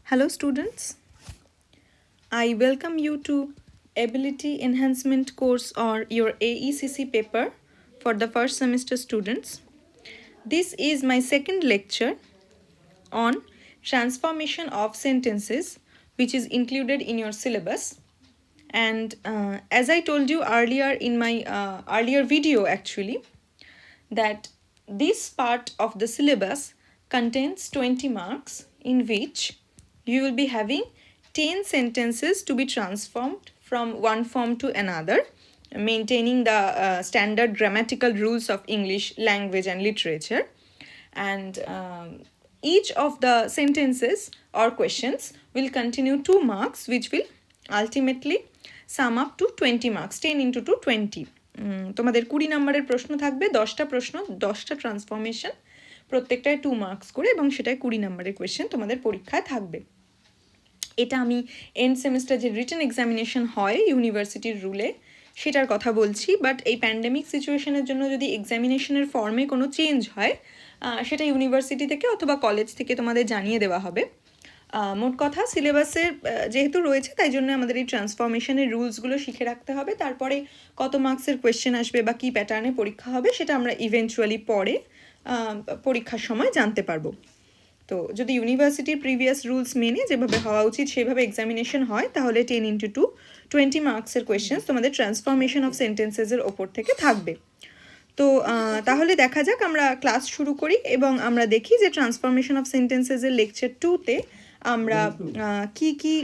Hello students, I welcome you to Ability Enhancement course or your AECC paper for the first semester students. This is my second lecture on transformation of sentences which is included in your syllabus. And as I told you earlier in my earlier video actually, that this part of the syllabus contains 20 marks in which you will be having 10 sentences to be transformed from one form to another, maintaining the standard grammatical rules of English language and literature. And each of the sentences or questions will continue 2 marks, which will ultimately sum up to 20 marks, 10 into 2, 20. তোমাদের 20 নম্বরের প্রশ্ন থাকবে, 10টা প্রশ্ন, 10টা transformation, প্রত্যেকটায় 2 marks করে, এবং সেটাই 20 নম্বরের কোয়েশ্চেন তোমাদের পরীক্ষায় থাকবে। এটা আমি এন্ড সেমিস্টার যে রিটেন এক্সামিনেশন হয় ইউনিভার্সিটির রুলে সেটার কথা বলছি। বাট এই প্যান্ডেমিক সিচুয়েশনের জন্য যদি এক্সামিনেশনের ফর্মে কোনো চেঞ্জ হয় সেটা ইউনিভার্সিটি থেকে অথবা কলেজ থেকে তোমাদের জানিয়ে দেওয়া হবে। মোট কথা সিলেবাসের যেহেতু রয়েছে তাই জন্য আমাদের এই ট্রান্সফরমেশনের রুলসগুলো শিখে রাখতে হবে। তারপরে কত মার্কসের কোয়েশ্চেন আসবে বা কী প্যাটার্নে পরীক্ষা হবে সেটা আমরা ইভেনচুয়ালি পরে পরীক্ষার সময় জানতে পারবো। তো যদি ইউনিভার্সিটির প্রিভিয়াস রুলস মেনে যেভাবে হওয়া উচিত সেভাবে এক্সামিনেশন হয় তাহলে 10 into 2 20 মার্কসের কোয়েশ্চেন্স তোমাদের ট্রান্সফরমেশন অফ সেন্টেন্সেসের ওপর থেকে থাকবে। তো তাহলে দেখা যাক, আমরা ক্লাস শুরু করি এবং আমরা দেখি যে ট্রান্সফরমেশন অফ সেন্টেন্সেসের লেকচার 2তে আমরা কি কি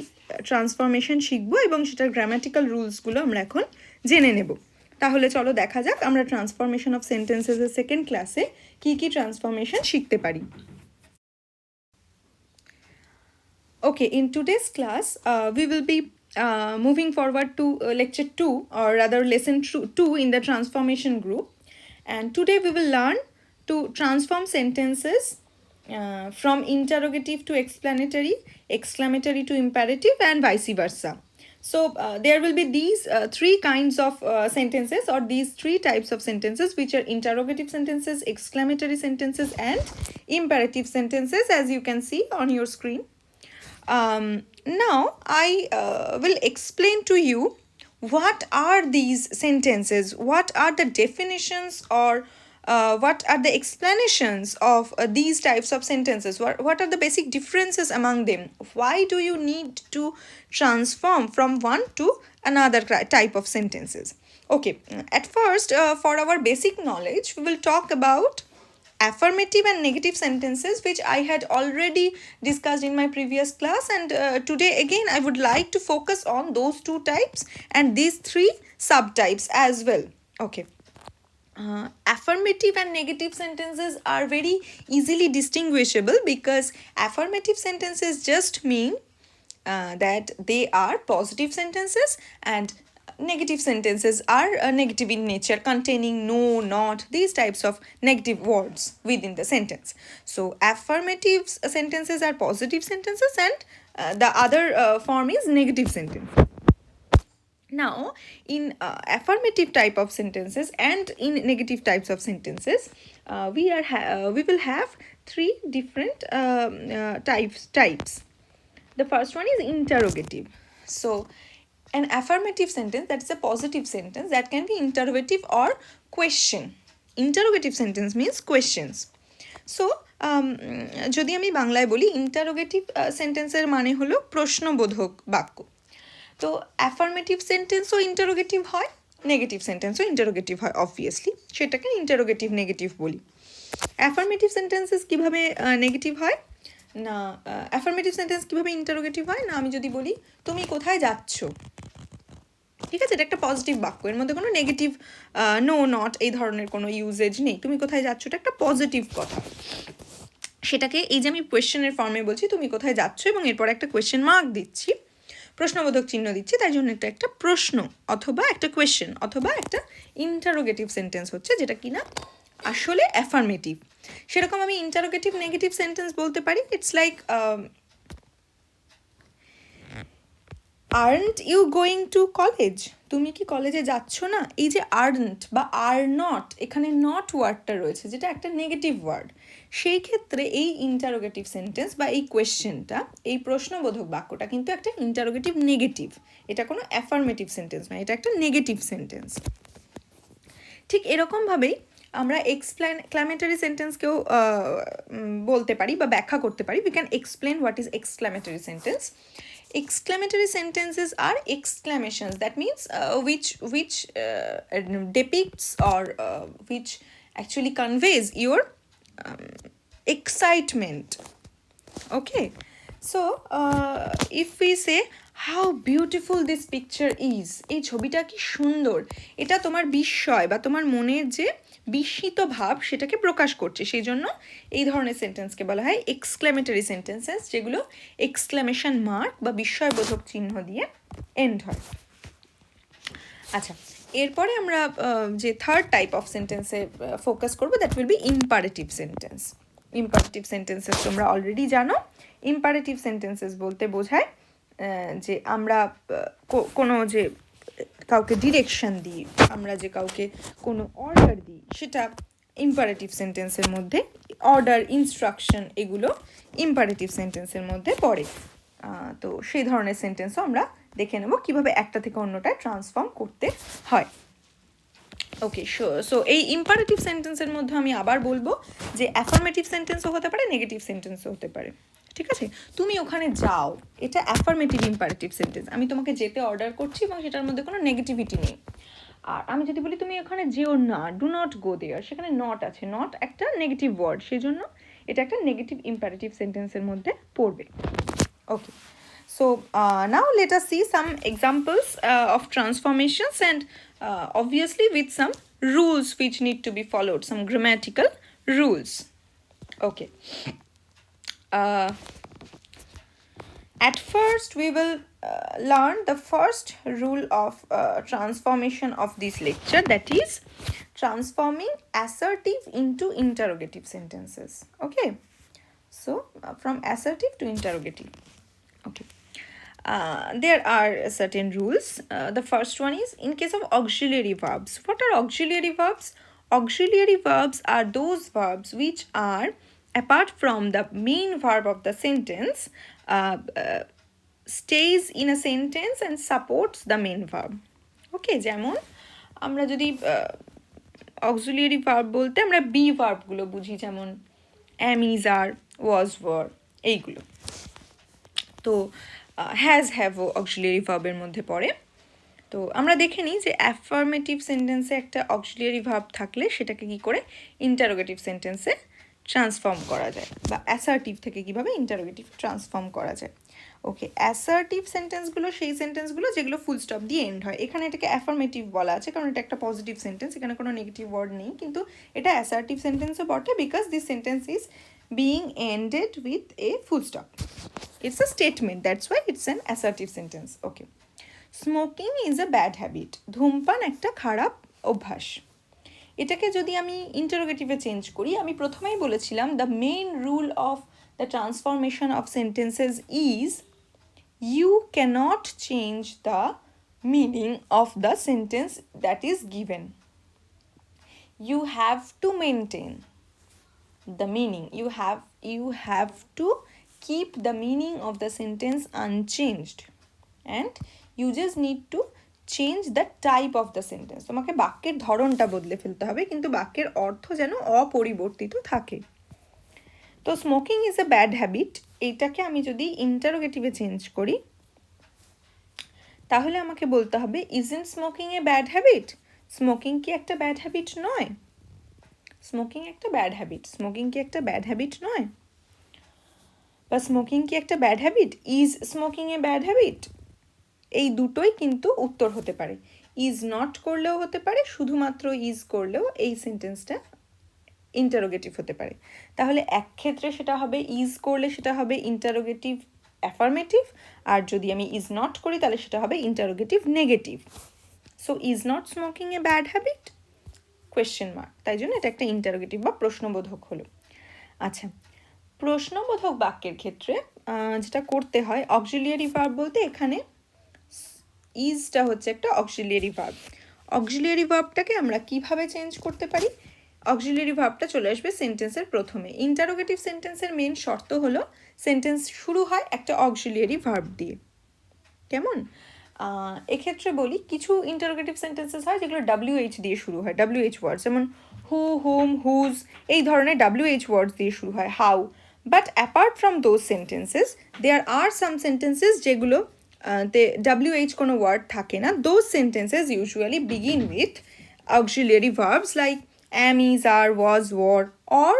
ট্রান্সফরমেশন শিখবো এবং সেটার গ্রামাটিক্যাল রুলসগুলো আমরা এখন জেনে নেব। তাহলে চলো দেখা যাক আমরা ট্রান্সফরমেশন অফ সেন্টেন্সেসের সেকেন্ড ক্লাসে কি কি ট্রান্সফরমেশন শিখতে পারি। Okay, in today's class, we will be moving forward to lecture 2, or rather lesson 2 in the transformation group. And today we will learn to transform sentences from interrogative to explanatory, exclamatory to imperative, and vice versa. So there will be these 3 kinds of sentences, or these 3 types of sentences, which are interrogative sentences, exclamatory sentences, and imperative sentences, as you can see on your screen. Now I will explain to you what are these sentences, what are the definitions, or what are the explanations of these types of sentences, what are the basic differences among them, why do you need to transform from one to another type of sentences. Okay, at first for our basic knowledge we will talk about affirmative and negative sentences, which I had already discussed in my previous class, and today again I would like to focus on those 2 types and these 3 subtypes as well. Okay, affirmative and negative sentences are very easily distinguishable because affirmative sentences just mean that they are positive sentences, and negative sentences are negative in nature, containing no, not, these types of negative words within the sentence. So affirmative sentences are positive sentences, and the other form is negative sentence. Now in affirmative type of sentences and in negative types of sentences we will have 3 different types. The first one is interrogative. So an affirmative sentence, that is a positive sentence, that can be interrogative or question. Interrogative sentence means questions. So যদি আমি বাংলায় বলি interrogative সেন্টেন্সের মানে হলো প্রশ্নবোধক বাক্য। তো অ্যাফার্মেটিভ সেন্টেন্সও ইন্টারোগেটিভ হয়, নেগেটিভ সেন্টেন্সও ইন্টারোগেটিভ হয়, অবভিয়াসলি সেটাকে ইন্টারোগেটিভ নেগেটিভ বলি। অ্যাফার্মেটিভ সেন্টেন্সেস কীভাবে নেগেটিভ হয় না, অ্যাফার্মেটিভ সেন্টেন্স কীভাবে ইন্টারোগেটিভ হয় না, আমি যদি বলি তুমি কোথায় যাচ্ছ, ঠিক আছে, এটা একটা পজিটিভ বাক্য, এর মধ্যে কোনো নেগেটিভ নো, নট এই ধরনের কোনো ইউজেজ নেই, তুমি কোথায় যাচ্ছ এটা একটা পজিটিভ কথা। সেটাকে এই যে আমি কোয়েশ্চেনের ফর্মে বলছি তুমি কোথায় যাচ্ছ এবং এরপর একটা কোয়েশ্চেন মার্ক দিচ্ছি, প্রশ্নবোধক চিহ্ন দিচ্ছি, তাই জন্য এটা একটা প্রশ্ন অথবা একটা কোয়েশ্চেন অথবা একটা ইন্টারোগেটিভ সেন্টেন্স হচ্ছে, যেটা কিনা আসলে অ্যাফার্মেটিভ। সেরকম আমি ইন্টারোগেটিভ নেগেটিভ সেন্টেন্স বলতে পারি, it's like aren't you going to college, তুমি কি কলেজে যাচ্ছ না? এই যে আর্নট বা আর নট, এখানে নট ওয়ার্ডটা রয়েছে যেটা একটা নেগেটিভ ওয়ার্ড, সেই ক্ষেত্রে এই ইন্টারোগেটিভ সেন্টেন্স বা এই কোয়েশ্চেনটা, এই প্রশ্নবোধক বাক্যটা কিন্তু একটা ইন্টারোগেটিভ নেগেটিভ, এটা কোনো অ্যাফার্মেটিভ সেন্টেন্স নয়, এটা একটা নেগেটিভ সেন্টেন্স। ঠিক এরকমভাবেই আমরা এক্সক্লামেটরি সেন্টেন্সকেও বলতে পারি বা ব্যাখ্যা করতে পারি। We can explain what is exclamatory sentence. Exclamatory sentences are exclamations, that means which depicts or which actually conveys your excitement. Okay, so if we say how beautiful this picture is, এই ছবিটা কি সুন্দর, এটা তোমার বিস্ময় বা তোমার মনের যে বিস্মিত ভাব সেটাকে প্রকাশ করছে, সেই জন্য এই ধরনের সেন্টেন্সকে বলা হয় এক্সক্লামেটরি সেন্টেন্সেস, যেগুলো এক্সক্লামেশন মার্ক বা বিস্ময়বোধক চিহ্ন দিয়ে এন্ড হয়। আচ্ছা, এরপরে আমরা যে থার্ড টাইপ অফ সেন্টেন্সে ফোকাস করবো, that will be imperative sentence. Imperative sentences তোমরা অলরেডি জানো। ইম্পারেটিভ সেন্টেন্সেস বলতে বোঝায় যে আমরা কোনো যে কাউকে ডিরেকশন দিই, আমরা যে কাউকে কোনো অর্ডার দিই, সেটা ইম্পারেটিভ সেন্টেন্সের মধ্যে, অর্ডার, ইনস্ট্রাকশন, এগুলো ইম্পারেটিভ সেন্টেন্সের মধ্যে পড়ে। তো সেই ধরনের সেন্টেন্সও আমরা দেখে নেব কীভাবে একটা থেকে অন্যটায় ট্রান্সফর্ম করতে হয়। ওকে, সো এই ইম্পারেটিভ সেন্টেন্সের মধ্যে আমি আবার বলবো যে অ্যাফার্মেটিভ সেন্টেন্সও হতে পারে, নেগেটিভ সেন্টেন্সও হতে পারে। ঠিক আছে, তুমি ওখানে যাও, এটা অ্যাফার্মেটিভ ইম্পারেটিভ সেন্টেন্স, আমি তোমাকে যেতে অর্ডার করছি এবং সেটার মধ্যে কোনো নেগেটিভিটি নেই। আর আমি যদি বলি তুমি ওখানে যেও না, ডু নট গো দেয়ার, সেখানে নট আছে, নট একটা নেগেটিভ ওয়ার্ড, সেই জন্য এটা একটা নেগেটিভ ইম্পারেটিভ সেন্টেন্সের মধ্যে পড়বে। ওকে, so now let us see some examples of transformations, and obviously with some rules which need to be followed, some grammatical rules. Okay, at first we will learn the first rule of transformation of this lecture, that is transforming assertive into interrogative sentences. Okay, so from assertive to interrogative. Okay, there are certain rules. The first one is in case of auxiliary verbs. What are auxiliary verbs? Auxiliary verbs are those verbs which are, apart from the main verb of the sentence, stays in a sentence and supports the main verb. Okay, যেমন আমরা যদি auxiliary verb বলতে আমরা B ভার্বগুলো বুঝি, যেমন am, is, are, was, were, এইগুলো। তো has, হ্যাভও auxiliary ভার্বের মধ্যে পড়ে। তো আমরা দেখে নিই যে অ্যাফার্মেটিভ সেন্টেন্সে একটা অক্সিলিয়ারি ভার্ব থাকলে সেটাকে কি করে ইন্টারোগেটিভ সেন্টেন্সে ট্রান্সফর্ম করা যায়, বা অ্যাসার্টিভ থেকে কিভাবে ইন্টারোগেটিভ ট্রান্সফর্ম করা যায়। ওকে, অ্যাসার্টিভ সেন্টেন্সগুলো সেই সেন্টেন্সগুলো যেগুলো ফুল স্টপ দিয়ে এন্ড হয়। এখানে এটাকে অ্যাফার্মেটিভ বলা আছে কারণ এটা একটা পজিটিভ সেন্টেন্স, এখানে কোনো নেগেটিভ ওয়ার্ড নেই, কিন্তু এটা অ্যাসার্টিভ সেন্টেন্সও বটে, because this sentence is being ended with a full stop. It's a statement, that's why it's an assertive sentence. Okay, smoking is a bad habit. ধূমপান একটা খারাপ অভ্যাস। এটাকে যদি আমি ইন্টারোগেটিভে চেঞ্জ করি, আমি প্রথমেই বলেছিলাম the main rule of the transformation of sentences is you cannot change the meaning of the sentence that is given. You have to maintain the meaning. You have to keep the meaning of the sentence unchanged, and you just need to change the type of the sentence. তোমাকে বাক্যের ধরনটা বদলে ফেলতে হবে, কিন্তু বাক্যের অর্থ যেন অপরিবর্তিত থাকে। তো smoking is a bad habit, এইটাকে আমি যদি ইন্টারোগেটিভে চেঞ্জ করি, তাহলে আমাকে বলতে হবে isn't smoking a bad habit? Smoking কি একটা ব্যাড হ্যাবিট নয়? স্মোকিং একটা ব্যাড হ্যাবিট, স্মোকিং কি একটা ব্যাড হ্যাবিট নয়? বা স্মোকিং কি একটা bad habit? Is smoking a bad habit? এই দুটোই কিন্তু উত্তর হতে পারে। ইজ নট করলেও হতে পারে, শুধুমাত্র ইজ করলেও এই সেন্টেন্সটা ইন্টারোগেটিভ হতে পারে। তাহলে এক ক্ষেত্রে সেটা হবে ইজ করলে সেটা হবে ইন্টারোগেটিভ অ্যাফার্মেটিভ, আর যদি আমি ইজ নট করি তাহলে সেটা হবে interrogative negative. So is not smoking a bad habit? Question mark, তাই জন্য এটা একটা ইন্টারোগেটিভ বা প্রশ্নবোধক হলো। আচ্ছা, প্রশ্নবোধক বাক্যের ক্ষেত্রে যেটা করতে হয়, অক্সিলিয়ারি ভার্ব বলতে এখানে ইজটা হচ্ছে একটা অক্সিলিয়ারি ভার্ব। অক্সিলিয়ারি ভার্বটাকে আমরা কিভাবে চেঞ্জ করতে পারি? অক্সিলিয়ারি ভার্বটা চলে আসবে সেন্টেন্সের প্রথমে। ইন্টারোগেটিভ সেন্টেন্সের মেন শর্ত হলো সেন্টেন্স শুরু হয় একটা অক্সিলিয়ারি ভার্ব দিয়ে। কেমন? এক্ষেত্রে বলি, কিছু ইন্টারোগেটিভ সেন্টেন্সেস হয় যেগুলো WH দিয়ে শুরু হয়, WH ওয়ার্ডস, যেমন হু, হুম, হুজ, এই ধরনের WH ওয়ার্ডস দিয়ে শুরু হয়, how. But apart from those sentences there are some sentences যেগুলো তে WH কোনো ওয়ার্ড থাকে না। Those sentences usually begin with auxiliary verbs like am, is, are, was, were, or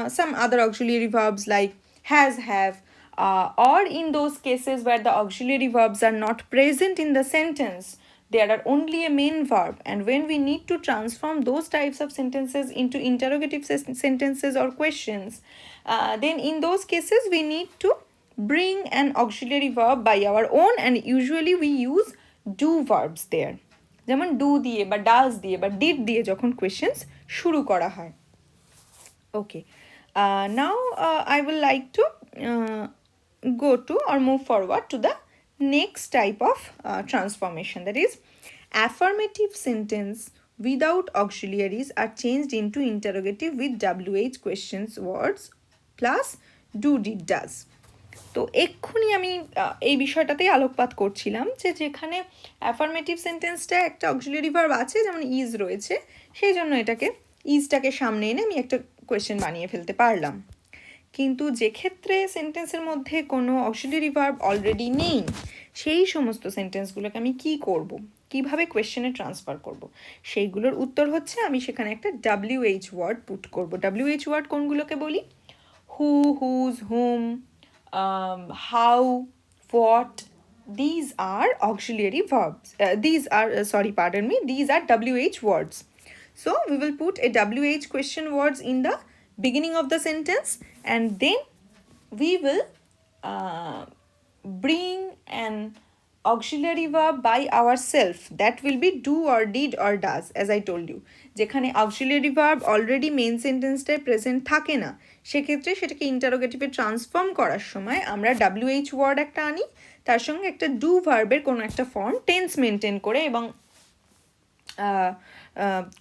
some other auxiliary verbs like has, have, or in those cases where the auxiliary verbs are not present in the sentence, there are only a main verb, and when we need to transform those types of sentences into interrogative sentences or questions, then in those cases we need to bring an auxiliary verb by our own, and usually we use do verbs there, যেমন do দিয়ে বা does দিয়ে বা did দিয়ে যখন questions শুরু করা হয়। ওকে, নাও I will like to go to or move forward to the next type of transformation, that is affirmative sentence without auxiliaries are changed into interrogative with WH questions words plus do, did, does. তো এক্ষুনি আমি এই বিষয়টাতেই আলোকপাত করছিলাম যে যেখানে affirmative সেন্টেন্সটা একটা অক্সিলিয়ারি ভার্ব আছে, যেমন ইজ রয়েছে, সেই জন্য এটাকে ইজটাকে সামনে এনে আমি একটা কোয়েশ্চেন বানিয়ে ফেলতে পারলাম। কিন্তু যে ক্ষেত্রে সেন্টেন্সের মধ্যে কোনো অক্সিলিয়ারি ভার্ব অলরেডি নেই, সেই সমস্ত সেন্টেন্সগুলোকে আমি কি করব, কিভাবে কোয়েশ্চেনে ট্রান্সফার করব, সেইগুলোর উত্তর হচ্ছে আমি সেখানে একটা WH ওয়ার্ড পুট করব। WH ওয়ার্ড কোনগুলোকে বলি? Who, whose, whom, how, what, these are auxiliary verbs. These are WH words. So we will put a WH question words in the beginning of the sentence, and then we will bring an auxiliary verb by ourselves, that will be do or did or does, as I told you. যেখানে auxiliary verb already main সেন্টেন্সটায় present থাকে না, সেক্ষেত্রে সেটাকে ইন্টারোগেটিভে transform করার সময় আমরা WH word একটা আনি, তার সঙ্গে একটা ডু ভার্বের কোনো একটা ফর্ম টেন্স মেনটেন করে, এবং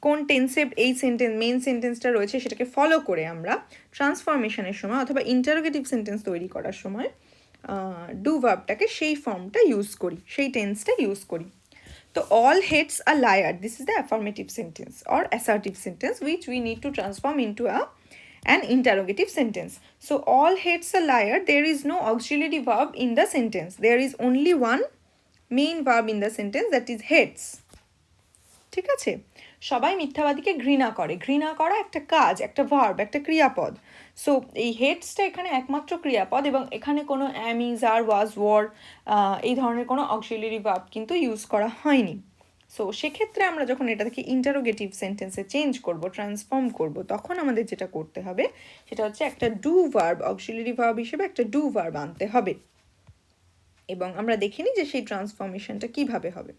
কোন টেন্সে এই সেন্টেন্স মেন সেন্টেন্সটা রয়েছে সেটাকে ফলো করে আমরা ট্রান্সফরমেশনের সময় অথবা ইন্টারোগেটিভ সেন্টেন্স তৈরি করার সময় ডু ভার্বটাকে সেই ফর্মটা ইউজ করি, সেই টেন্সটা ইউজ করি। তো all heads are liar, this is the affirmative sentence or assertive sentence which we need to transform into an interrogative sentence. So all heads are liar, there is no auxiliary verb in the sentence, there is only one main verb in the sentence, that is heads. ঠিক আছে? সবাই মিথ্যাবাদীকে ঘৃণা করে, ঘৃণা করা একটা কাজ, একটা ভার্ব, একটা ক্রিয়াপদ। সো এই হেডসটা এখানে একমাত্র ক্রিয়াপদ, এবং এখানে কোনো am, is, are, was, were এই ধরনের কোনো অক্সিলিয়ারি ভার্ব কিন্তু ইউজ করা হয়নি। সো সেক্ষেত্রে আমরা যখন এটা থেকে ইন্টারোগেটিভ সেন্টেন্সে চেঞ্জ করব, ট্রান্সফর্ম করব, তখন আমাদের যেটা করতে হবে সেটা হচ্ছে একটা ডু ভার্ব, অক্সিলিয়ারি ভার্ব হিসেবে একটা ডু ভার্ব আনতে হবে, এবং আমরা দেখিনি যে সেই ট্রান্সফরমেশনটা কিভাবে হবে।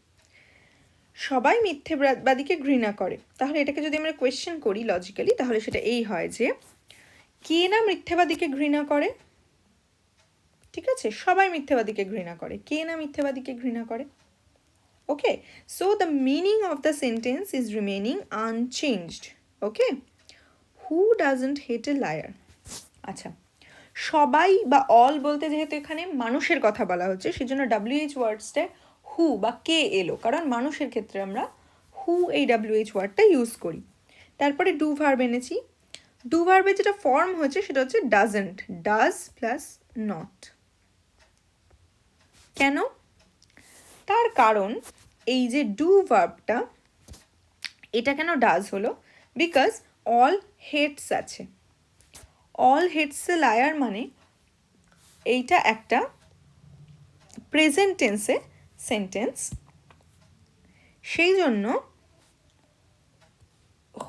সবাই মিথ্যেবাদীকে ঘৃণা করে, তাহলে এটাকে যদি আমরা কোয়েশ্চেন করি লজিক্যালি, তাহলে সেটা এই হয় যে কে না মিথ্যেবাদীকে ঘৃণা করে? ঠিক আছে, সবাই মিথ্যেবাদীকে ঘৃণা করে, কে না মিথ্যেবাদীকে ঘৃণা করে? Okay, so the meaning of the sentence is remaining unchanged. Okay, who doesn't hate a liar? আচ্ছা, সবাই বা অল বলতে যেহেতু এখানে মানুষের কথা বলা হচ্ছে, সেজন্য WH ওয়ার্ডসটা হু বা কে এলো, কারণ মানুষের ক্ষেত্রে আমরা হু এই WH ওয়ার্ডটা ইউজ করি। তারপরে ডু ভার্ব এনেছি, ডু ভার্বের যেটা ফর্ম হচ্ছে সেটা হচ্ছে ডাজন্ট, ডাজ প্লাস নট। কেন? তার কারণ এই যে ডু ভার্বটা, এটা কেন ডাজ হলো? বিকজ অল হেডস আছে, অল হেডস এ লায়ার মানে এইটা একটা প্রেজেন্ট টেন্সে সেন্টেন্স, সেই জন্য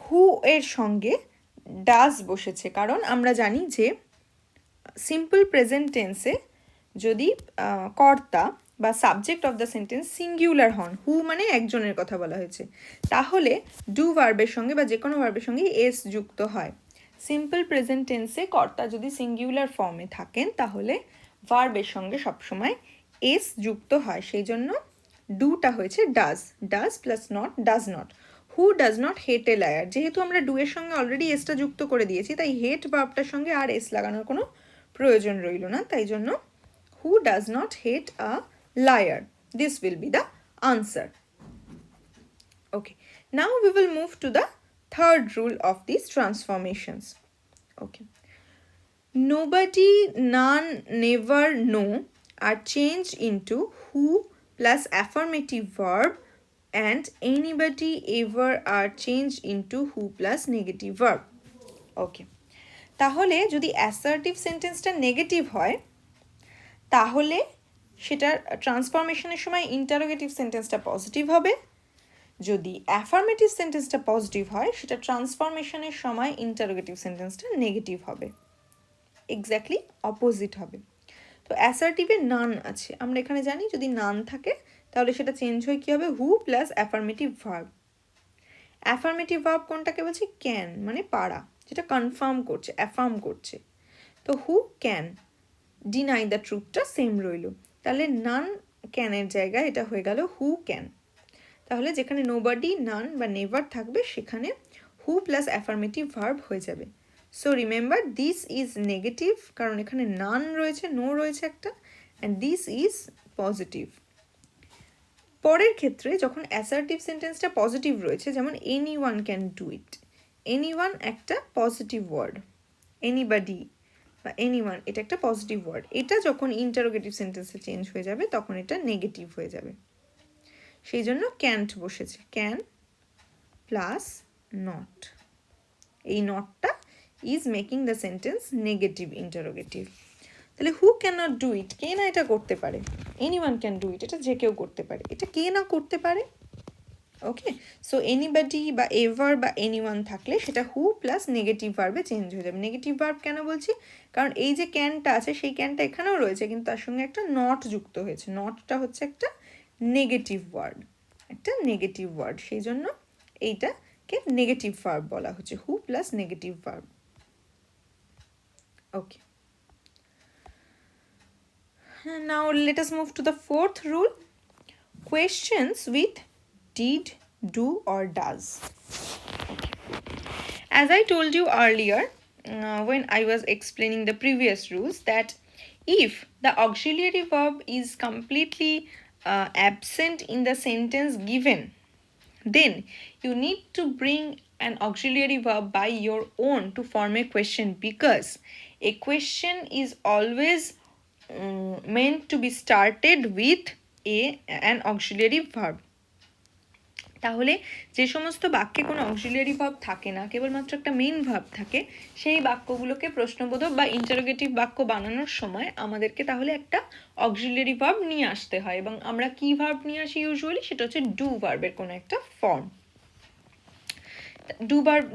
হু এর সঙ্গে ডাজ বসেছে। কারণ আমরা জানি যে সিম্পল প্রেজেন্ট টেন্সে যদি কর্তা বা subject of the sentence singular হন, হু মানে একজনের কথা বলা হয়েছে, তাহলে ডু ভার্বের সঙ্গে বা যে কোনো ভার্বের সঙ্গে এস যুক্ত হয়। সিম্পল প্রেজেন্ট টেন্সে কর্তা যদি সিঙ্গুলার ফর্মে থাকেন, তাহলে ভার্বের সঙ্গে সবসময় এস যুক্ত হয়, সেই জন্য ডুটা হয়েছে does, does plus not does not. Who does not hate a liar, যেহেতু আমরা ডু এর সঙ্গে অলরেডি এসটা যুক্ত করে দিয়েছি, তাই হেট ভার্বটার সঙ্গে আর এস লাগানোর কোনো প্রয়োজন রইল না, তাই জন্য who does not hate a liar, this will be the answer. Okay, now we will move to the third rule of these transformations. Okay, nobody, none, never, no are changed into who plus affirmative verb, and anybody, ever are changed into who plus negative verb. Okay, তাহলে যদি assertive সেন্টেন্সটা negative হয় তাহলে সেটার ট্রান্সফরমেশনের সময় interrogative সেন্টেন্সটা positive হবে, যদি অ্যাফার্মেটিভ সেন্টেন্সটা পজিটিভ হয় সেটা ট্রান্সফরমেশনের সময় ইন্টারোগেটিভ সেন্টেন্সটা নেগেটিভ হবে, এক্স্যাক্টলি অপোজিট হবে। তো অ্যাসার্টিভে নান আছে, আমরা এখানে জানি যদি নান থাকে তাহলে সেটা চেঞ্জ হয়ে কী হবে, who plus affirmative verb. Affirmative verb কোনটাকে বলছি, ক্যান, মানে পারা, যেটা কনফার্ম করছে, অ্যাফার্ম করছে। তো হু ক্যান, ডিনাই দ্য ট্রুথটা সেম রইল, তাহলে নান ক্যানের জায়গায় এটা হয়ে গেল হু ক্যান। তাহলে যেখানে নোবডি, নান বা নেভার থাকবে সেখানে হু প্লাস অ্যাফার্মেটিভ ভার্ব হয়ে যাবে। So remember this is negative, কারণ এখানে নান রয়েছে, নো রয়েছে একটা, অ্যান্ড দিস ইজ পজিটিভ। পরের ক্ষেত্রে যখন অ্যাসার্টিভ সেন্টেন্সটা পজিটিভ রয়েছে, যেমন any one can do it, any one একটা পজিটিভ ওয়ার্ড, এনিবডি বা এনি ওয়ান এটা একটা পজিটিভ ওয়ার্ড, এটা যখন ইন্টারোগেটিভ সেন্টেন্সে চেঞ্জ হয়ে যাবে তখন এটা নেগেটিভ হয়ে যাবে, সেই জন্য ক্যান্ট বসেছে, ক্যান প্লাস নট, এই নটটা is making the sentence negative interrogative. তাহলে who can not do it, কে না এটা করতে পারে, এনিওয়ান ক্যান ডু ইট এটা যে কেউ করতে পারে, এটা কে না করতে পারে। ওকে, সো এনিবডি বা এভার বা এনিওয়ান থাকলে সেটা হু প্লাস নেগেটিভ ভার্বে চেঞ্জ হয়ে যাবে। নেগেটিভ ভার্ব কেন বলছি, কারণ এই যে ক্যানটা আছে সেই ক্যানটা এখানেও রয়েছে কিন্তু তার সঙ্গে একটা নট যুক্ত হয়েছে, নটটা হচ্ছে একটা নেগেটিভ ওয়ার্ড, একটা নেগেটিভ ওয়ার্ড, সেই জন্য এইটাকে নেগেটিভ ভার্ব বলা হচ্ছে, who plus negative verb. Okay, now let us move to the fourth rule, questions with did, do or does. Okay. As I told you earlier when I was explaining the previous rules, that if the auxiliary verb is completely absent in the sentence given, then you need to bring an auxiliary verb by your own to form a question, because a question is always meant to be started with an auxiliary verb. তাহলে যে সমস্ত বাক্যে কোনো auxiliary verb থাকে না, কেবলমাত্র একটা main verb থাকে, সেই বাক্যগুলোকে প্রশ্নবোধক বা ইন্টারোগেটিভ বাক্য বানানোর সময় আমাদেরকে তাহলে একটা অক্সিলিয়ারি ভার্ব নিয়ে আসতে হয়, এবং আমরা কি ভার্ব নিয়ে আসি ইউজুয়ালি, সেটা হচ্ছে ডু ভার্বের কোনো একটা ফর্ম।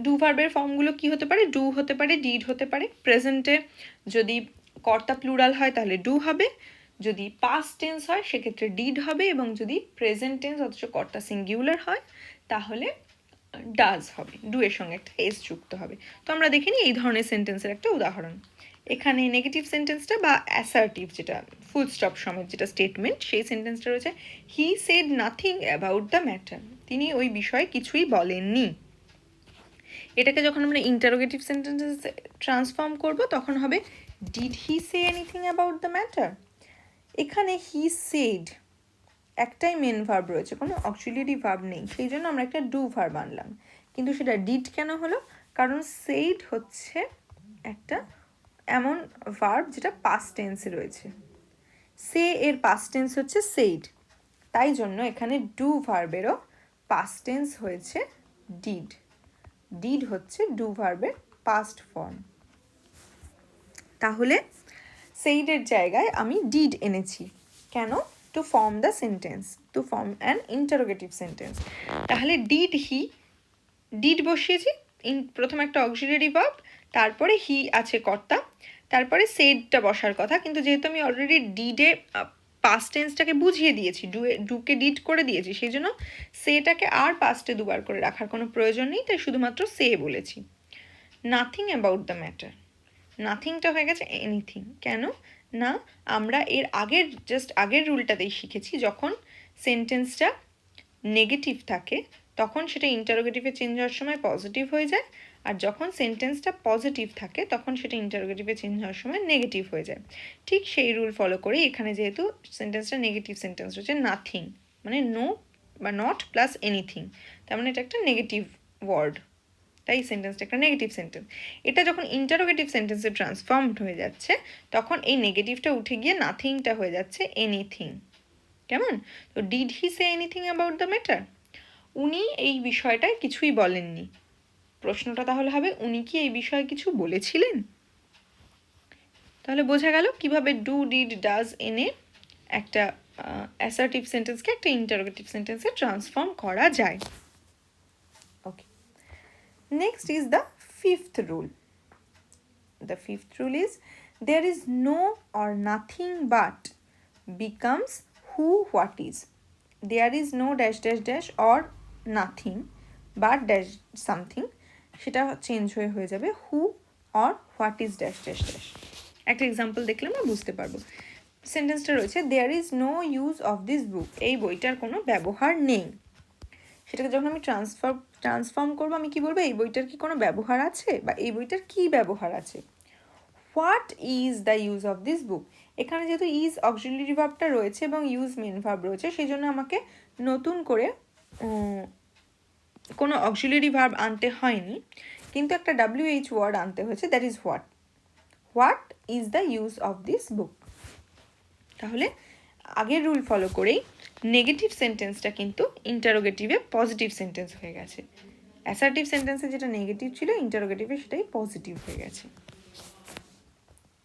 ডু ভার্বের ফর্মগুলো কি হতে পারে, ডু হতে পারে, ডিড হতে পারে। প্রেজেন্টে যদি কর্তা প্লুরাল হয় তাহলে ডু হবে, যদি পাস্ট টেন্স হয় সেক্ষেত্রে ডিড হবে, এবং যদি প্রেজেন্ট টেন্স অথচ কর্তা সিঙ্গুলার হয় তাহলে ডাজ হবে, ডু এর সঙ্গে একটা এস যুক্ত হবে। তো আমরা দেখিনি এই ধরনের সেন্টেন্সের একটা উদাহরণ, এখানে নেগেটিভ সেন্টেন্সটা বা অ্যাসার্টিভ যেটা ফুল স্টপ সমেত যেটা স্টেটমেন্ট, সেই সেন্টেন্সটা রয়েছে he said nothing about the matter, তিনি ওই বিষয়ে কিছুই বলেননি। এটাকে যখন আমরা ইন্টারোগেটিভ সেন্টেন্সে ট্রান্সফর্ম করব তখন হবে did he say anything about the matter. এখানে হি সেড একটাই মেন ভার্ব রয়েছে, কোনো অক্সিলিয়ারি ভার্ব নেই, সেই জন্য আমরা একটা ডু ভার্ব আনলাম, কিন্তু সেটা ডিড কেন হলো, কারণ সেইড হচ্ছে একটা এমন ভার্ব যেটা পাস্ট টেন্সে রয়েছে, সে এর পাস্ট টেন্স হচ্ছে সেইড, তাই জন্য এখানে ডু ভার্বেরও পাস্ট টেন্স হয়েছে ডিড, ডিড হচ্ছে ডু ভার্বের পাস্ট ফর্ম। তাহলে সেইডের জায়গায় আমি ডিড এনেছি, কেন, to form the sentence, to form an interrogative sentence. তাহলে ডিড হি, ডিড বসিয়েছি, প্রথমে একটা অক্সিলিয়ারি ভার্ব, তারপরে হি আছে কর্তা, তারপরে সেডটা বসার কথা, কিন্তু যেহেতু আমি অলরেডি ডিডে পাস্ট টেন্সটাকে বুঝিয়ে দিয়েছি, ডুকে ডিড করে দিয়েছি, সেই জন্য সেটাকে আর পাস্টে দুবার করে রাখার কোনো প্রয়োজন নেই, তাই শুধুমাত্র সে বলেছি। নাথিং অ্যাবাউট দ্য ম্যাটার, নাথিংটা হয়ে গেছে এনিথিং, কেন না আমরা এর আগের রুলটাতেই শিখেছি, যখন সেন্টেন্সটা নেগেটিভ থাকে তখন সেটা ইন্টারোগেটিভে চেঞ্জ হওয়ার সময় পজিটিভ হয়ে যায়, আর যখন সেন্টেন্সটা পজিটিভ থাকে তখন সেটা ইন্টারোগেটিভে চেঞ্জ হওয়ার সময় নেগেটিভ হয়ে যায়। ঠিক সেই রুল ফলো করেই এখানে যেহেতু সেন্টেন্সটা নেগেটিভ সেন্টেন্স রয়েছে, নাথিং মানে নো বা নট প্লাস এনিথিং, তার মানে এটা একটা নেগেটিভ ওয়ার্ড, তাই সেন্টেন্সটা একটা নেগেটিভ সেন্টেন্স। এটা যখন ইন্টারোগেটিভ সেন্টেন্সে ট্রান্সফর্মড হয়ে যাচ্ছে তখন এই নেগেটিভটা উঠে গিয়ে নাথিংটা হয়ে যাচ্ছে এনিথিং। কেমন? তো did he say anything about the matter? উনি এই বিষয়টায় কিছুই বলেননি। প্রশ্নটা তাহলে হবে উনি কি এই বিষয়ে কিছু বলেছিলেন? তাহলে বোঝা গেল কিভাবে ডু, ডিড, ডাজ এনে একটা অ্যাসার্টিভ সেন্টেন্সকে একটা ইন্টারোগেটিভ সেন্টেন্সে ট্রান্সফর্ম করা যায়। Okay, next is the fifth rule. The fifth rule is there is no or nothing but becomes who what is. There is no dash dash dash or nothing but dash something, সেটা change হয়ে যাবে who or what is dash dash dash। একটা example দেখলে আমরা বুঝতে পারবো। সেন্টেন্সটা রয়েছে there is no use of this book, এই বইটার কোনো ব্যবহার নেই। সেটাকে যখন আমি ট্রান্সফর্ম করবো আমি কি বলবো, এই বইটার কি কোনো ব্যবহার আছে বা এই বইটার কি ব্যবহার আছে। What is the use of this book, এখানে যেহেতু ইজ অক্সিলারি ভার্বটা রয়েছে এবং ইউজ মেন ভার্ব রয়েছে সেই জন্য আমাকে নতুন করে কোনো অক্সিলারি ভার্ব আনতে হয়নি, কিন্তু একটা WH ওয়ার্ড আনতে হয়েছে, that is what. What is the use of this book. তাহলে আগের রুল ফলো করেই নেগেটিভ সেন্টেন্সটা কিন্তু ইন্টারোগেটিভে পজিটিভ সেন্টেন্স হয়ে গেছে। অ্যাসার্টিভ সেন্টেন্সে যেটা নেগেটিভ ছিল ইন্টারোগেটিভে সেটাই পজিটিভ হয়ে গেছে।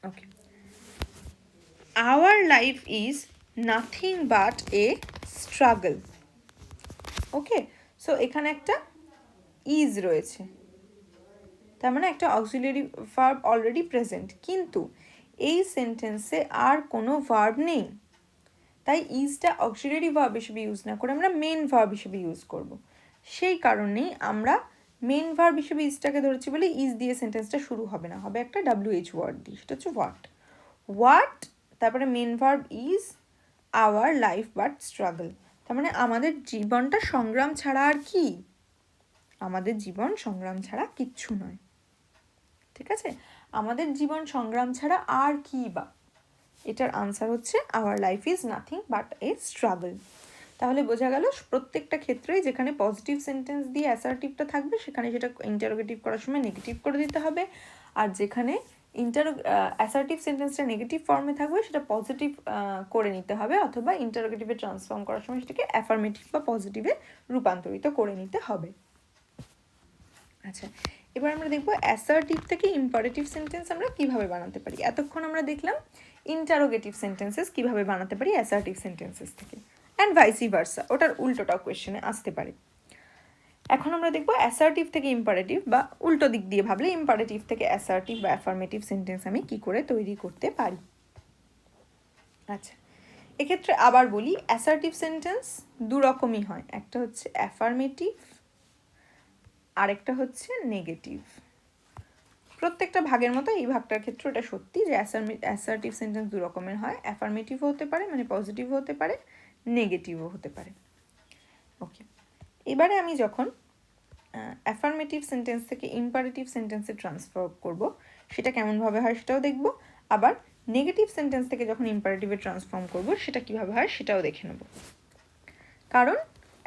Okay, our life is nothing but a struggle. Okay, so এখানে একটা ইজ রয়েছে, তার মানে একটা অক্সিলারি ভার্ব অলরেডি প্রেজেন্ট, কিন্তু এই সেন্টেন্সে আর কোনো ভার্ব নেই, তাই ইজটা অক্সিলারি ভার্ব হিসেবে ইউজ না করে আমরা মেন ভার্ব হিসেবে ইউজ করব। সেই কারণেই আমরা মেন ভার্ব হিসেবে ইজটাকে ধরেছি বলে ইজ দিয়ে সেন্টেন্সটা শুরু হবে না, হবে একটা WH ওয়ার্ড দিয়ে, সেটা হচ্ছে হোয়াট। হোয়াট, তারপরে main verb is, our life but struggle, তার মানে আমাদের জীবনটা সংগ্রাম ছাড়া আর কি, আমাদের জীবন সংগ্রাম ছাড়া কিচ্ছু নয়। ঠিক আছে, আমাদের জীবন সংগ্রাম ছাড়া আর কি বা, এটার আনসার হচ্ছে hour life is nothing but a struggle. তাহলে বোঝা গেল প্রত্যেকটা ক্ষেত্রেই যেখানে পজিটিভ সেন্টেন্স দিয়ে অ্যাসার্টিভটা থাকবে সেখানে সেটা ইন্টারোগেটিভ করার সময় নেগেটিভ করে দিতে হবে, আর যেখানে অ্যাসার্টিভ সেন্টেন্সটা নেগেটিভ ফর্মে থাকবে সেটা পজিটিভ করে নিতে হবে, অথবা ইন্টারোগেটিভে ট্রান্সফর্ম করার সময় সেটাকে অ্যাফার্মেটিভ বা পজিটিভে রূপান্তরিত করে নিতে হবে। আচ্ছা, এবার আমরা দেখব অ্যাসার্টিভ থেকে ইম্পারেটিভ সেন্টেন্স আমরা কিভাবে বানাতে পারি। এতক্ষণ আমরা দেখলাম ইন্টারোগেটিভ সেন্টেন্সেস কিভাবে বানাতে পারি অ্যাসার্টিভ সেন্টেন্সেস থেকে, অ্যান্ড ভাইসি ভার্সা, ওটার উল্টোটাও কোয়েশ্চেনে আসতে পারে। এখন আমরা দেখব অ্যাসার্টিভ থেকে ইম্পারেটিভ, বা উল্টো দিক দিয়ে ভাবলে ইম্পারেটিভ থেকে অ্যাসার্টিভ বা অ্যাফার্মেটিভ সেন্টেন্স আমি কি করে তৈরি করতে পারি। আচ্ছা, এক্ষেত্রে আবার বলি অ্যাসার্টিভ সেন্টেন্স দু রকমই হয়, একটা হচ্ছে অ্যাফার্মেটিভ, আরেকটা হচ্ছে নেগেটিভ। প্রত্যেকটা ভাগের মতো এই ভাগটার ক্ষেত্রে এটা সত্যি যে অ্যাসার্টিভ সেন্টেন্স দু রকমের হয়, অ্যাফার্মেটিভও হতে পারে মানে পজিটিভও হতে পারে, নেগেটিভও হতে পারে। ওকে, এবারে আমি যখন অ্যাফার্মেটিভ সেন্টেন্স থেকে ইম্পারেটিভ সেন্টেন্সে ট্রান্সফার করব সেটা কেমনভাবে হয় সেটাও দেখব, আবার নেগেটিভ সেন্টেন্স থেকে যখন ইম্পারেটিভে ট্রান্সফর্ম করব সেটা কিভাবে হয় সেটাও দেখে নেব, কারণ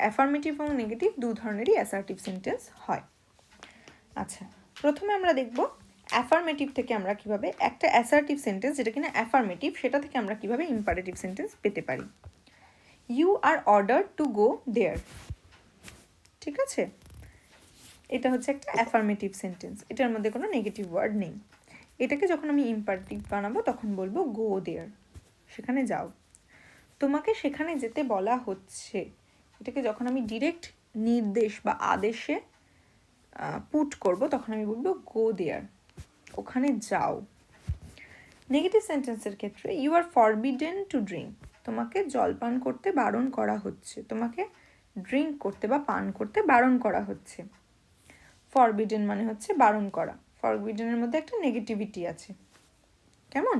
অ্যাফার্মেটিভ এবং নেগেটিভ দু ধরনেরই অ্যাসার্টিভ সেন্টেন্স হয়। আচ্ছা, প্রথমে আমরা দেখব অ্যাফার্মেটিভ থেকে আমরা কিভাবে একটা অ্যাসার্টিভ সেন্টেন্স যেটা কিনা অ্যাফার্মেটিভ সেটা থেকে আমরা কিভাবে ইম্পারেটিভ সেন্টেন্স পেতে পারি। You are ordered to go there, ঠিক আছে, এটা হচ্ছে একটা অ্যাফার্মেটিভ সেন্টেন্স, এটার মধ্যে কোনো নেগেটিভ ওয়ার্ড নেই। এটাকে যখন আমি ইম্পারেটিভ বানাবো তখন বলবো গো দেয়ার, সেখানে যাও। তোমাকে সেখানে যেতে বলা হচ্ছে, এটাকে যখন আমি ডিরেক্ট নির্দেশ বা আদেশে পুট করব তখন আমি বলবো গো দেয়ার, ওখানে যাও। নেগেটিভ সেন্টেন্সের ক্ষেত্রে you are forbidden to drink, তোমাকে জলপান করতে বারণ করা হচ্ছে, তোমাকে ড্রিঙ্ক করতে বা পান করতে বারণ করা হচ্ছে। ফরবিডেন মানে হচ্ছে বারণ করা, ফরবিডেনের মধ্যে একটা নেগেটিভিটি আছে, কেমন,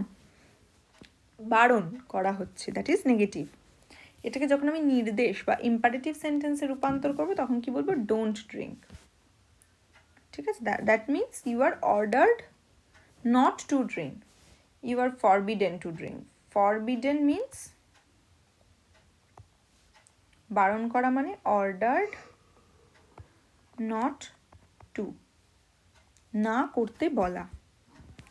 বারণ করা হচ্ছে, দ্যাট ইজ নেগেটিভ। এটাকে যখন আমি নির্দেশ বা ইম্পারেটিভ সেন্টেন্সে রূপান্তর করবো তখন কি বলবো, ডোন্ট ড্রিঙ্ক। ঠিক আছে, that means you are ordered not to drink, you are forbidden to drink. Forbidden means বারণ করা, মানে অর্ডার্ড নট টু, না করতে বলা।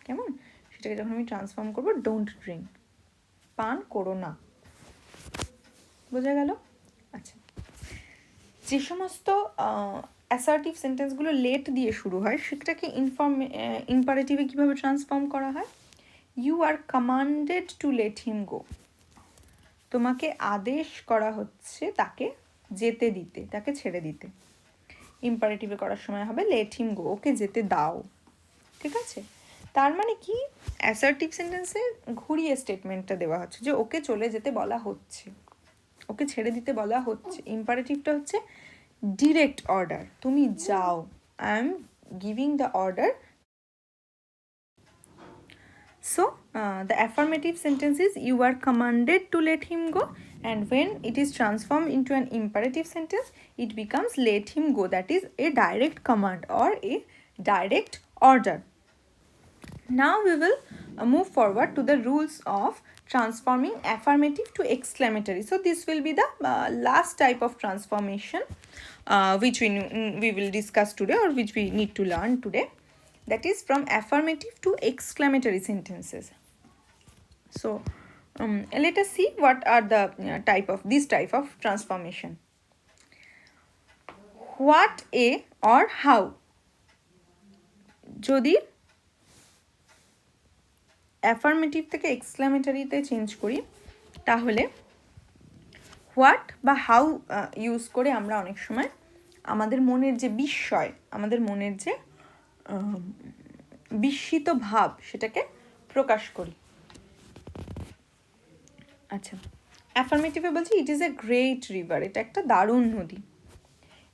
কেমন, সেটাকে যখন আমি ট্রান্সফর্ম করবো ডোন্ট ড্রিঙ্ক, পান করো না। বোঝা গেল? আচ্ছা, যে সমস্ত অ্যাসার্টিভ সেন্টেন্সগুলো লেট দিয়ে শুরু হয় সেটাকে ইম্পারেটিভে কীভাবে ট্রান্সফর্ম করা হয়? You are commanded to let him go, তোমাকে আদেশ করা হচ্ছে তাকে যেতে দিতে, তাকে ছেড়ে দিতে। ইম্পারেটিভে করার সময় হবে লেট হিম গো, ওকে যেতে দাও। ঠিক আছে, তার মানে কি, অ্যাসার্টিভ সেন্টেন্সে ঘুরিয়ে স্টেটমেন্টটা দেওয়া হচ্ছে যে ওকে চলে যেতে বলা হচ্ছে, ওকে ছেড়ে দিতে বলা হচ্ছে। ইম্পারেটিভটা হচ্ছে ডিরেক্ট অর্ডার, তুমি যাও, I am giving the order. So the affirmative sentence is you are commanded to let him go, and when it is transformed into an imperative sentence it becomes let him go, that is a direct command or a direct order. Now we will move forward to the rules of transforming affirmative to exclamatory. So this will be the last type of transformation which we will discuss today, or which we need to learn today. That is from affirmative to exclamatory sentences. So let us see what are the this type of transformation. What, a or how. যদি affirmative থেকে এক্সক্লামেটরিতে change করি তাহলে what বা how use করে আমরা অনেক সময় আমাদের মনের যে বিস্ময়, আমাদের মনের যে বিস্মিত ভাব সেটাকে প্রকাশ করি। আচ্ছা, অ্যাফার্মেটিভে বলছি it is a great river, এটা একটা দারুণ নদী।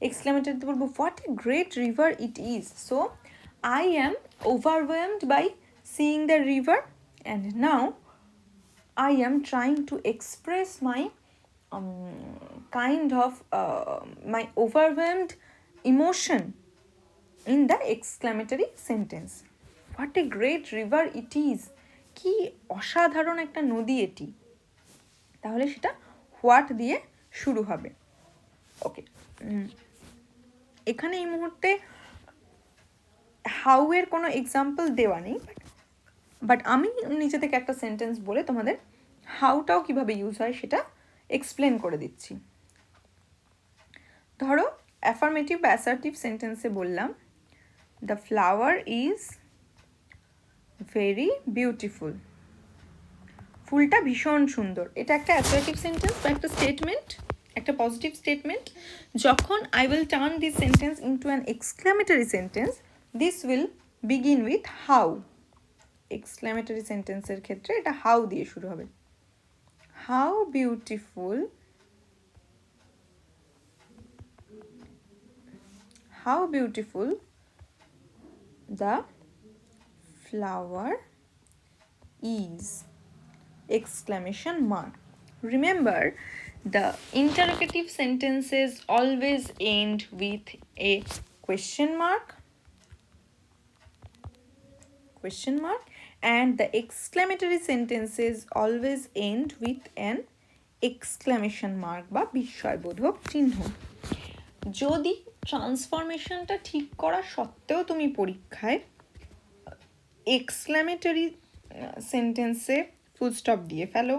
এক্সক্লামেটরিতে বলবো what a great river it is, so I am overwhelmed by seeing the river and now I am trying to express my kind of my overwhelmed emotion in the exclamatory sentence. What a great river it is, কি অসাধারণ একটা নদী এটি। তাহলে সেটা what দিয়ে শুরু হবে। ওকে, এখানে এই মুহূর্তে হাউ এর কোনো এক্সাম্পল দেওয়া নেই, বাট আমি নিচে থেকে একটা সেন্টেন্স বলে তোমাদের হাউটাও কিভাবে ইউজ হয় সেটা এক্সপ্লেন করে দিচ্ছি। ধরো অ্যাফার্মেটিভ বা অ্যাসার্টিভ সেন্টেন্সে বললাম the flower is very beautiful, ফুলটা ভীষণ সুন্দর। এটা একটা অ্যাসার্টিভ সেন্টেন্স বা একটা স্টেটমেন্ট, একটা পজিটিভ স্টেটমেন্ট। যখন I will turn this sentence into an exclamatory sentence, this will begin with how. Exclamatory সেন্টেন্সের ক্ষেত্রে এটা হাউ দিয়ে শুরু হবে। How beautiful, how beautiful the flower is! Exclamation mark. Remember, the interrogative sentences always end with a question mark, and the exclamatory sentences always end with an exclamation mark বা বিস্ময়বোধক চিহ্ন। যদি ট্রান্সফরমেশনটা ঠিক করা সত্ত্বেও তুমি পরীক্ষায় এক্সক্লামেটরি সেন্টেন্সে ফুল স্টপ দিয়ে ফেলো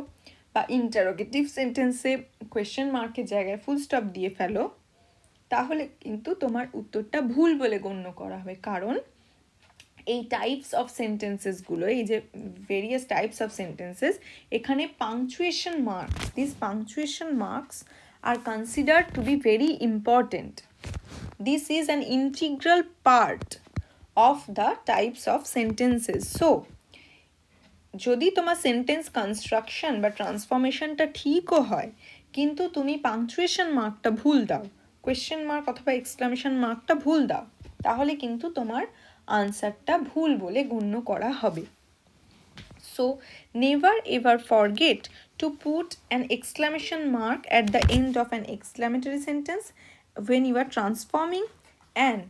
বা ইন্টারোগেটিভ সেন্টেন্সে কোয়েশ্চেন মার্কের জায়গায় ফুল স্টপ দিয়ে ফেলো, তাহলে কিন্তু তোমার উত্তরটা ভুল বলে গণ্য করা হবে। কারণ এই টাইপস অফ সেন্টেন্সেসগুলো, এই যে ভেরিয়াস টাইপস অফ সেন্টেন্সেস, এখানে punctuation mark, this punctuation marks R considered two be very important. This is an integral part of the types of sentences. So যদি তোমার সেন্টেন্স কনস্ট্রাকশন বা ট্রান্সফরমেশনটা ঠিকও হয় কিন্তু তুমি পাংচুয়েশন মার্কটা ভুল দাও, কোয়েশ্চেন মার্ক অথবা এক্সক্লামেশন মার্কটা ভুল দাও, তাহলে কিন্তু তোমার আনসারটা ভুল বলে গণ্য করা হবে। So never ever forget to put an exclamation mark at the end of an exclamatory sentence when you are transforming, and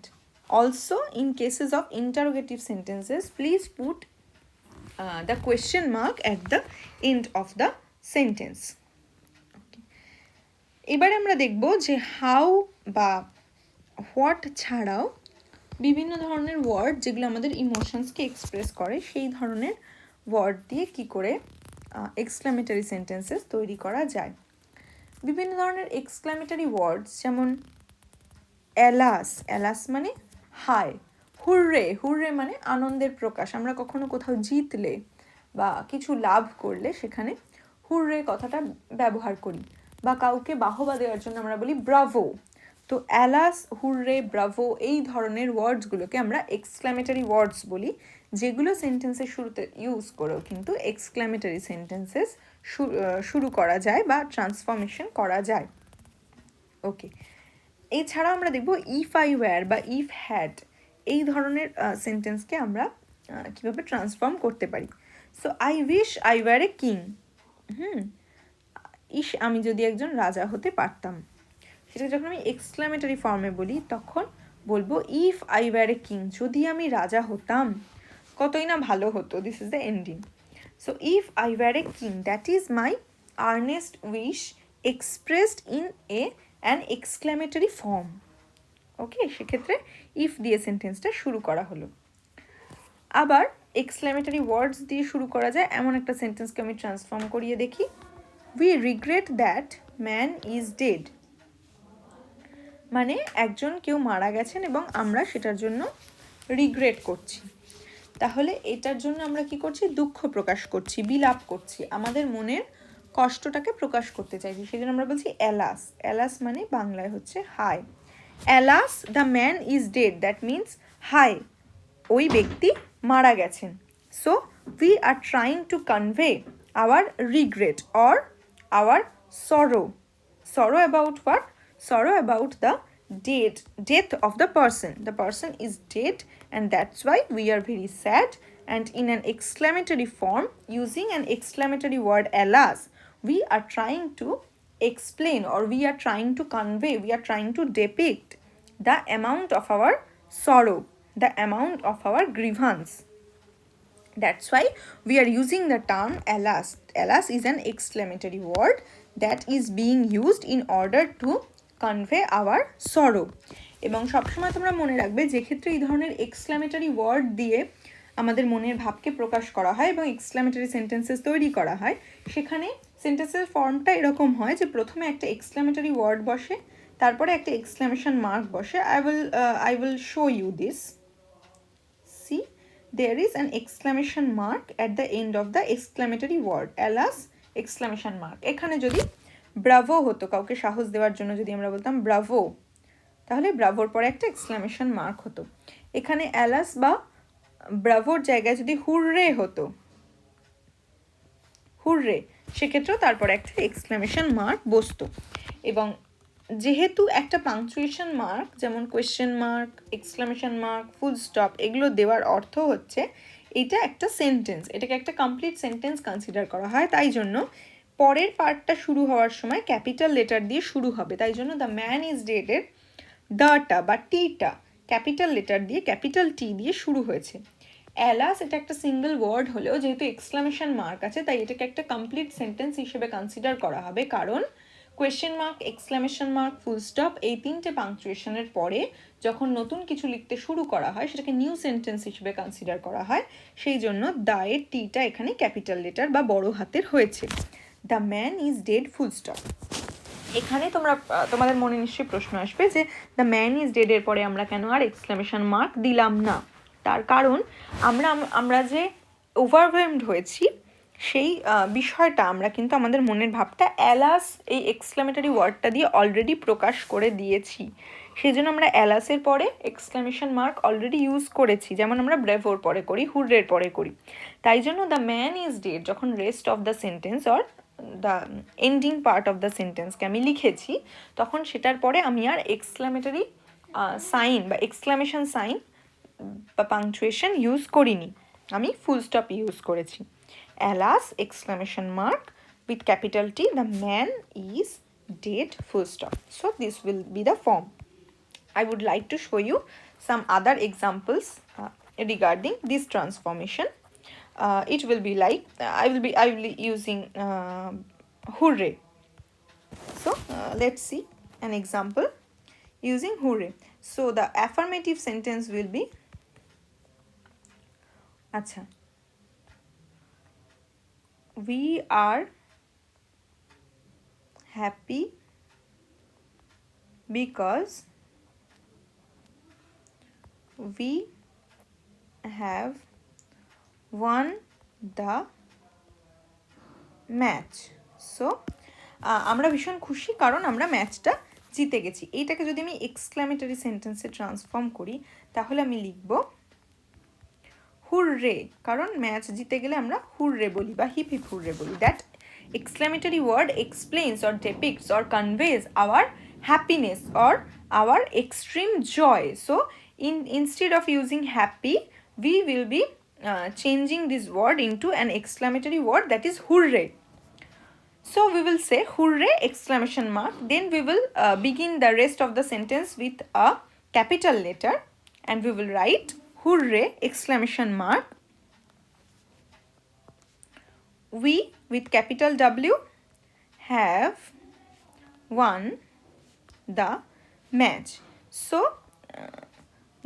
also in cases of interrogative sentences please put the question mark at the end of the sentence. এবারে আমরা দেখব যে how বা what ছাড়াও বিভিন্ন ধরনের word যেগুলো আমাদের ইমোশনসকে এক্সপ্রেস করে সেই ধরনের ওয়ার্ড দিয়ে কি করে এক্সক্লামেটরি সেন্টেন্সেস তৈরি করা যায়। বিভিন্ন ধরনের এক্সক্লামেটরি ওয়ার্ডস যেমন অ্যালাস, অ্যালাস মানে হায়, হুররে, হুররে মানে আনন্দের প্রকাশ। আমরা কখনো কোথাও জিতলে বা কিছু লাভ করলে সেখানে হুররে কথাটা ব্যবহার করি, বা কাউকে বাহবা দেওয়ার জন্য আমরা বলি ব্রাভো। তো অ্যালাস, হুররে, ব্রাভো এই ধরনের ওয়ার্ডসগুলোকে আমরা এক্সক্লামেটরি ওয়ার্ডস বলি, যেগুলো সেন্টেন্সের শুরুতে ইউজ করেও কিন্তু এক্সক্লামেটরি সেন্টেন্সেস শুরু করা যায় বা ট্রান্সফরমেশন করা যায়। ওকে, এছাড়া আমরা দেখব ইফ আই ওয়্যার বা ইফ হ্যাড এই ধরনের সেন্টেন্সকে আমরা কিভাবে ট্রান্সফর্ম করতে পারি। So I wish I were a king, ইস আমি যদি একজন রাজা হতে পারতাম, সেটা যখন আমি এক্সক্লামেটরি ফর্মে বলি তখন বলবো if I were a king, যদি আমি রাজা হতাম কতই না ভালো হতো, this is the ending. So if I were a king that is my earnest wish expressed in an exclamatory form. Okay, সেক্ষেত্রে ইফ দিয়ে সেন্টেন্সটা শুরু করা হলো। আবার এক্সক্লামেটরি ওয়ার্ডস দিয়ে শুরু করা যায় এমন একটা সেন্টেন্সকে আমি ট্রান্সফর্ম করিয়ে দেখি। We regret that man is dead, মানে একজন কেউ মারা গেছেন এবং আমরা সেটার জন্য রিগ্রেট করছি। তাহলে এটার জন্য আমরা কি করছি, দুঃখ প্রকাশ করছি, বিলাপ করছি, আমাদের মনের কষ্টটাকে প্রকাশ করতে চাইছি, সেই জন্য আমরা বলছি অ্যালাস। অ্যালাস মানে বাংলায় হচ্ছে হায়। Alas the man is dead, that means হায় ওই ব্যক্তি মারা গেছেন। So we are trying to convey our regret or our sorrow. Sorrow about what? Sorrow about the death of the person. The person is dead and that's why we are very sad, and in an exclamatory form using an exclamatory word alas we are trying to explain or we are trying to convey, we are trying to depict the amount of our sorrow, the amount of our grievance. That's why we are using the term alas. Alas is an exclamatory word that is being used in order to convey our sorrow. এবং সবসময় তোমরা মনে রাখবে যে ক্ষেত্রে এই ধরনের exclamatory word দিয়ে আমাদের মনের ভাবকে প্রকাশ করা হয় এবং এক্সক্লামেটরি সেন্টেন্সেস তৈরি করা হয়, সেখানে সেন্টেন্সের ফর্মটা এরকম হয় যে প্রথমে একটা এক্সক্লামেটরি ওয়ার্ড বসে, তারপরে একটা এক্সক্লামেশন মার্ক বসে। I will show you this. See, there is an exclamation mark at the end of the exclamatory word alas exclamation mark. এখানে যদি ব্রাভো হতো, কাউকে সাহস দেওয়ার জন্য যদি আমরা বলতাম ব্রাভো, তাহলে ব্রাভোর পরে একটা এক্সক্লামেশন মার্ক হতো। এখানে অ্যালাস বা ব্রাভোর জায়গায় যদি হুররে হতো, হুররে, সেক্ষেত্রেও তারপরে একটা এক্সক্লামেশন মার্ক বসতো। এবং যেহেতু একটা পাংচুয়েশন মার্ক যেমন question mark, exclamation mark, full stop এগুলো দেওয়ার অর্থ হচ্ছে এটা একটা সেন্টেন্স, এটাকে একটা কমপ্লিট সেন্টেন্স কনসিডার করা হয়, তাই জন্য পরের পার্টটা শুরু হওয়ার সময় ক্যাপিটাল লেটার দিয়ে শুরু হবে। তাই জন্য দ্য ম্যান ইজ ডেডের দ্যটা বা টিটা ক্যাপিটাল লেটার দিয়ে, ক্যাপিটাল টি দিয়ে শুরু হয়েছে। অ্যালাস এটা একটা সিঙ্গেল ওয়ার্ড হলেও যেহেতু এক্সক্লামেশন মার্ক আছে তাই এটাকে একটা কমপ্লিট সেন্টেন্স হিসেবে কনসিডার করা হবে, কারণ question mark, exclamation mark, full stop এই তিনটে পাংচুয়েশনের পরে যখন নতুন কিছু লিখতে শুরু করা হয় সেটাকে নিউ সেন্টেন্স হিসেবে কনসিডার করা হয়, সেই জন্য দায়ের টিটা এখানে ক্যাপিটাল লেটার বা বড় হাতের হয়েছে। The man is dead, full stop. এখানে তোমাদের মনে নিশ্চয়ই প্রশ্ন আসবে যে দ্য ম্যান ইজ ডেডের পরে আমরা কেন আর এক্সক্লামেশন মার্ক দিলাম না। তার কারণ আমরা যে ওভারওয়েলমড হয়েছি সেই বিষয়টা আমরা কিন্তু আমাদের মনের ভাবটা অ্যালাস এই এক্সক্লামেটরি ওয়ার্ডটা দিয়ে অলরেডি প্রকাশ করে দিয়েছি, সেই জন্য আমরা অ্যালাসের পরে এক্সক্লামেশন মার্ক অলরেডি ইউজ করেছি, যেমন আমরা ব্রেভোর পরে করি, হুররের পরে করি। তাই জন্য দ্য ম্যান ইজ ডেড যখন rest of the sentence or the ending part of the সেন্টেন্সকে আমি লিখেছি, তখন সেটার পরে আমি আর এক্সক্লামেটরি সাইন বা এক্সক্লামেশন সাইন বা পাংচুয়েশন ইউজ করিনি, আমি ফুল স্টপ ইউজ করেছি। Alas exclamation mark, with capital T, the man is dead, full stop. So this will be the form. I would like to show you some other examples regarding this transformation. It will be like I will be using hooray. So let's see an example using hooray. So the affirmative sentence will be acha, we are happy because we have won the match. So আমরা ভীষণ খুশি কারণ আমরা ম্যাচটা জিতে গেছি। এইটাকে যদি আমি এক্সক্লামেটরি সেন্টেন্সে ট্রান্সফর্ম করি তাহলে আমি লিখব হুররে, কারণ ম্যাচ জিতে গেলে আমরা হুররে বলি বা হিপ হিপ হুররে বলি। That exclamatory word explains or depicts or conveys our happiness or our extreme joy. So instead of using happy, we will be changing this word into an exclamatory word, that is hooray. So we will say hooray exclamation mark, then we will begin the rest of the sentence with a capital letter and we will write hooray exclamation mark, we with capital W have won the match. So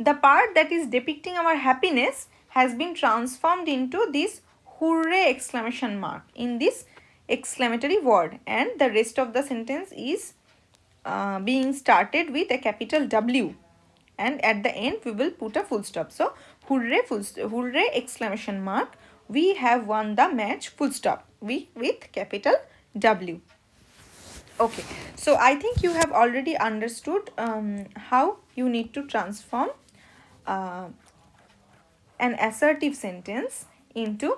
the part that is depicting our happiness has been transformed into this hooray exclamation mark in this exclamatory word, and the rest of the sentence is being started with a capital W, and at the end we will put a full stop. So hooray, hooray exclamation mark, we have won the match, full stop, we with capital W. Okay, so I think you have already understood how you need to transform an assertive sentence into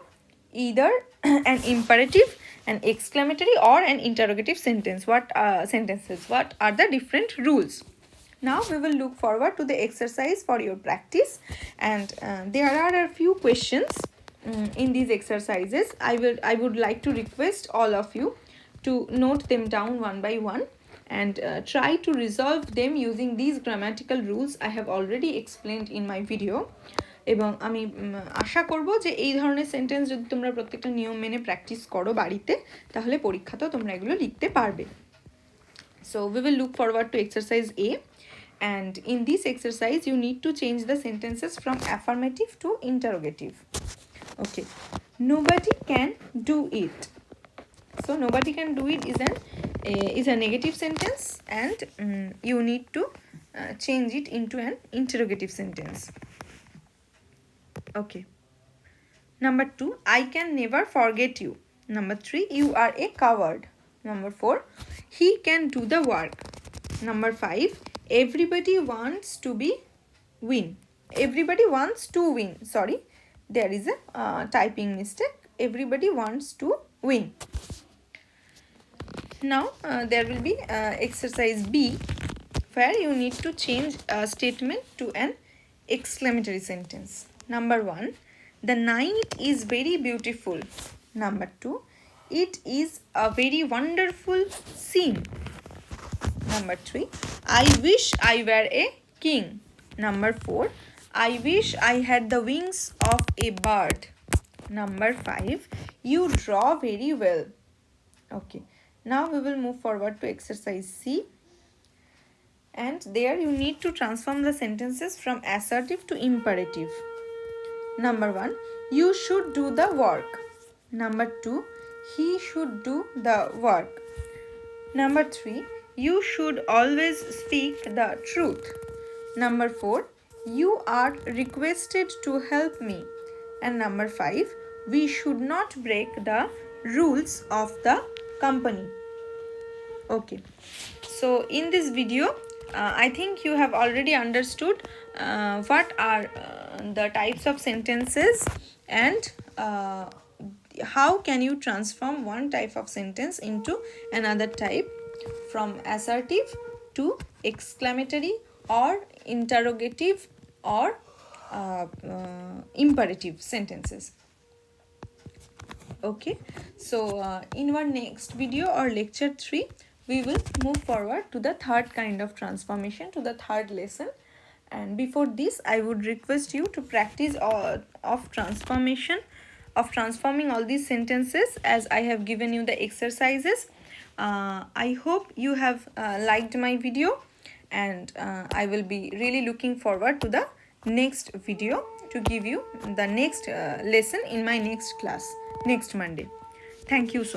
either an imperative, an exclamatory or an interrogative sentence. What are the different rules? Now we will look forward to the exercise for your practice, and there are a few questions in these exercises. I would like to request all of you to note them down one by one and try to resolve them using these grammatical rules I have already explained in my video. এবং আমি আশা করব যে এই ধরনের sentence যদি তোমরা প্রত্যেকটা নিয়ম মেনে প্র্যাকটিস করো বাড়িতে, তাহলে পরীক্ষাতেও তোমরা এগুলো লিখতে পারবে। So we will look forward to exercise A, and in this exercise you need to change the sentences from affirmative to interrogative. Okay, nobody can do it. So nobody can do it is a negative sentence, and you need to change it into an interrogative sentence. Okay. Number 2, I can never forget you. Number 3, you are a coward. Number 4, he can do the work. Number 5, everybody wants to win. Everybody wants to win. Sorry, there is a typing mistake. Everybody wants to win. Now there will be exercise B, where you need to change a statement to an exclamatory sentence. Number 1, the night is very beautiful. Number 2, it is a very wonderful scene. Number 3, I wish I were a king. Number 4, I wish I had the wings of a bird. Number 5, you draw very well. Okay, now we will move forward to exercise C, and there you need to transform the sentences from assertive to imperative. Number 1, you should do the work. Number 2, he should do the work. Number 3, you should always speak the truth. Number 4, you are requested to help me. And number 5, we should not break the rules of the company. Okay, so in this video I think you have already understood what are the types of sentences and how can you transform one type of sentence into another type, from assertive to exclamatory or interrogative or imperative sentences. Okay, so in our next video or lecture 3, we will move forward to the third kind of transformation, to the third lesson. And before this, I would request you to practice of transforming all these sentences as I have given you the exercises. I hope you have liked my video, and I will be really looking forward to the next video to give you the next lesson in my next class next Monday. Thank you so much.